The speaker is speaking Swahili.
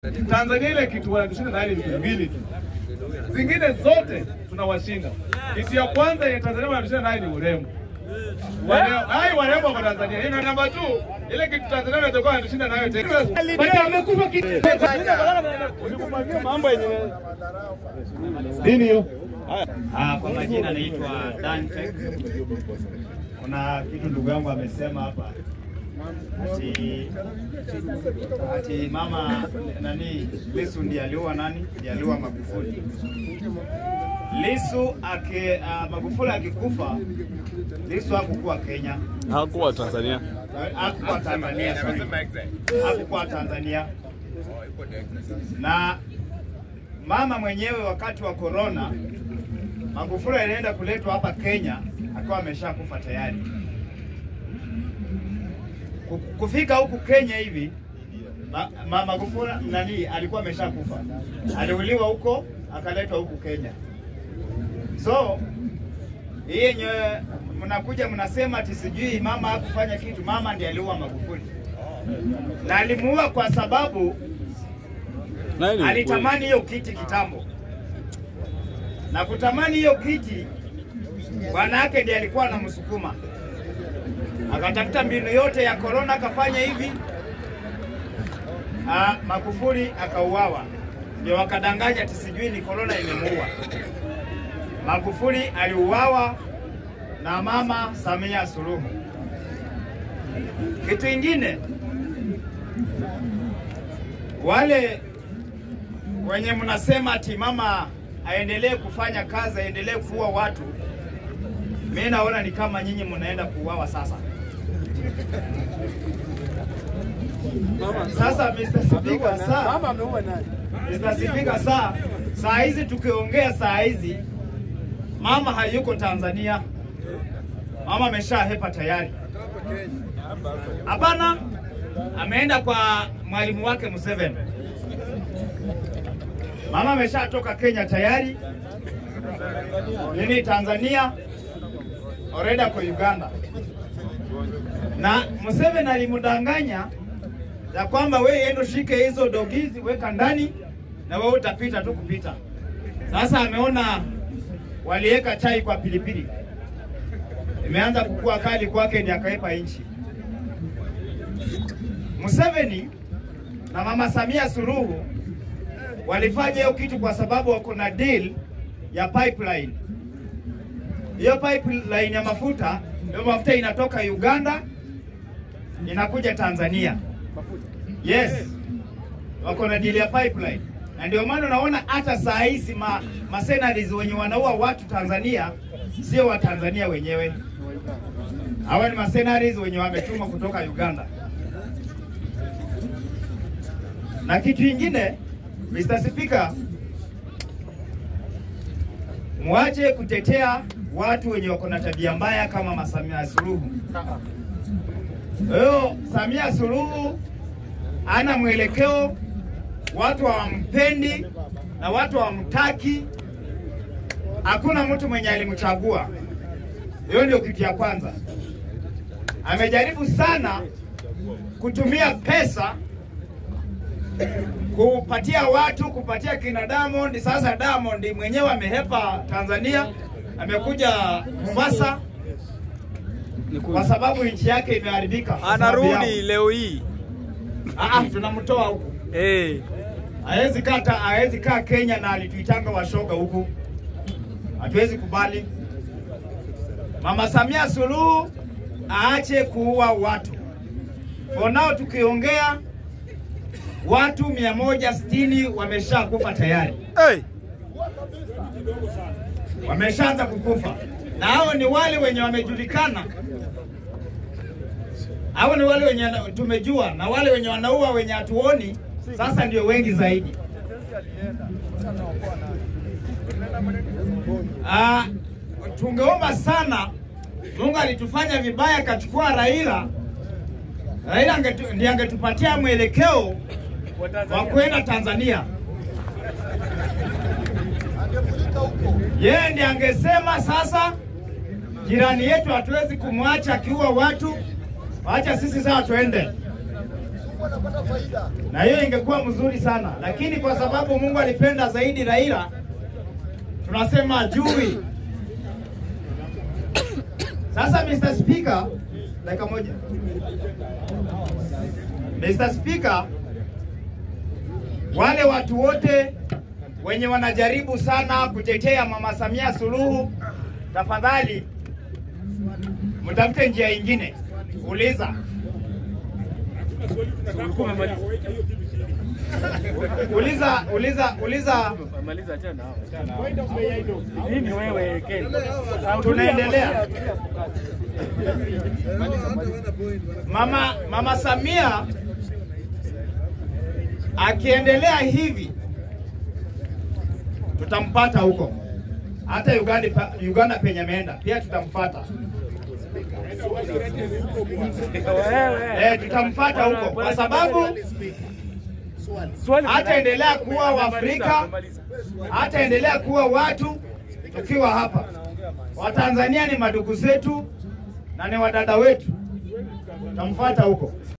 Tanzania ile kitu wanatushinda na ile vitu mbili tu. Zingine zote tunawashinda. Kitu ya kwanza ya Tanzania wanatushinda na ni urembo. Warembo kwa Tanzania. Hiyo namba 2. Ile kitu Tanzania inatoka wanatushinda nayo tena. Bali amekufa kitu. Mambo yenyewe. Nini hiyo? Kwa majina naitwa Dante. Kuna kitu ndugu yangu amesema hapa. Ati mama nani Lissu ndiye aliua nani? Ndiye aliua Magufuli. Lissu Magufuli akikufa, Lissu hakukuwa Kenya. Hakuwa Tanzania. Hakukuwa Tanzania. Hakukuwa Tanzania. Na mama mwenyewe wakati wa corona Magufuli alienda kuletwa hapa Kenya akawa ameshakufa tayari. Kufika huku Kenya hivi Magufuli nani alikuwa ameshakufa. Aliuliwa huko akaletwa huku Kenya. So yenyewe mnakuja mnasema ati sijui mama hakufanya kitu. Mama ndiye aliua Magufuli. Na alimuua kwa sababu alitamani hiyo kiti kitambo. Na kutamani hiyo kiti bwana yake ndiye alikuwa anamsukuma. Akatafuta mbinu yote ya corona akafanya hivi. Magufuli akauawa. Ndio wakadanganya ati sijui ni corona imemuua. Magufuli aliuawa na mama Samia Suluhu. Kitu kingine, wale wenye mnasema ati mama aendelee kufanya kazi, aendelee kuua watu, mimi naona ni kama nyinyi mnaenda kuuawa sasa. Sasa Mr. Speaker, mama ameua nani? Mr. Speaker, saa hizi tukiongea saa hizi mama hayuko Tanzania. Mama ameshahepa tayari. Hapana, ameenda kwa mwalimu wake Museveni. Mama ameshatoka Kenya tayari. Nini Tanzania? Oreda kwa Uganda. Na Museveni alimdanganya ya kwamba wewe endo shike hizo dogizi weka ndani na wewe utapita tu kupita. Sasa ameona waliweka chai kwa pilipili. Imeanza kukua kali kwake ni akaepa nchi. Museveni na mama Samia Suluhu walifanya hiyo kitu kwa sababu wako na deal ya pipeline. Hiyo pipeline ya mafuta, hiyo mafuta inatoka Uganda inakuja Tanzania. Yes. Wako na deal ya pipeline. Na ndio maana unaona hata saa hizi masenators wenye wanaua watu Tanzania sio wa Tanzania wenyewe. Hawa ni masenators wenye wametumwa kutoka Uganda. Na kitu kingine, Mr. Speaker, muache kutetea watu wenye wako na tabia mbaya kama Samia Suluhu. Samia Suluhu ana mwelekeo, watu hawampendi na watu hawamtaki. Hakuna mtu mwenye alimchagua. Hiyo ndio kitu ya kwanza. Amejaribu sana kutumia pesa kupatia watu, kupatia kina Diamond. Sasa Diamond mwenyewe amehepa Tanzania, amekuja Mombasa kwa sababu nchi yake imeharibika. Anarudi leo hii. Tunamtoa huku. Hawezi kaa Kenya na alituitanga washoga huku. Hatuwezi kubali. Mama Samia Suluhu aache kuua watu. For now tukiongea watu 160 wameshakufa tayari. Wameshaanza kukufa. Na hao ni wale wenye wamejulikana. Hao ni wale wenye tumejua, na wale wenye wanaua wenye hatuoni sasa ndio wengi zaidi. Tungeomba sana, Mungu alitufanya vibaya akachukua Raila. Raila ndiye angetupatia mwelekeo wa kwenda Tanzania. Yeye ndiye angesema sasa jirani yetu hatuwezi kumwacha akiua watu. Acha sisi sasa tuende. na hiyo ingekuwa mzuri sana, lakini kwa sababu Mungu alipenda zaidi Raila, tunasema ajui. Sasa Mr. Speaker, dakika moja. Mr. Speaker, wale watu wote wenye wanajaribu sana kutetea Mama Samia Suluhu, tafadhali mtafute njia ingine. Uliza. Uliza. Nini wewe Ken? Tunaendelea. Mama Samia akiendelea hivi tutampata huko. Hata Uganda penye ameenda pia tutamfuata. Tutamfuata huko kwa sababu hataendelea kuwa Waafrika, hataendelea kuwa watu tukiwa hapa. Watanzania ni madugu zetu na ni wadada wetu. Tutamfuata huko.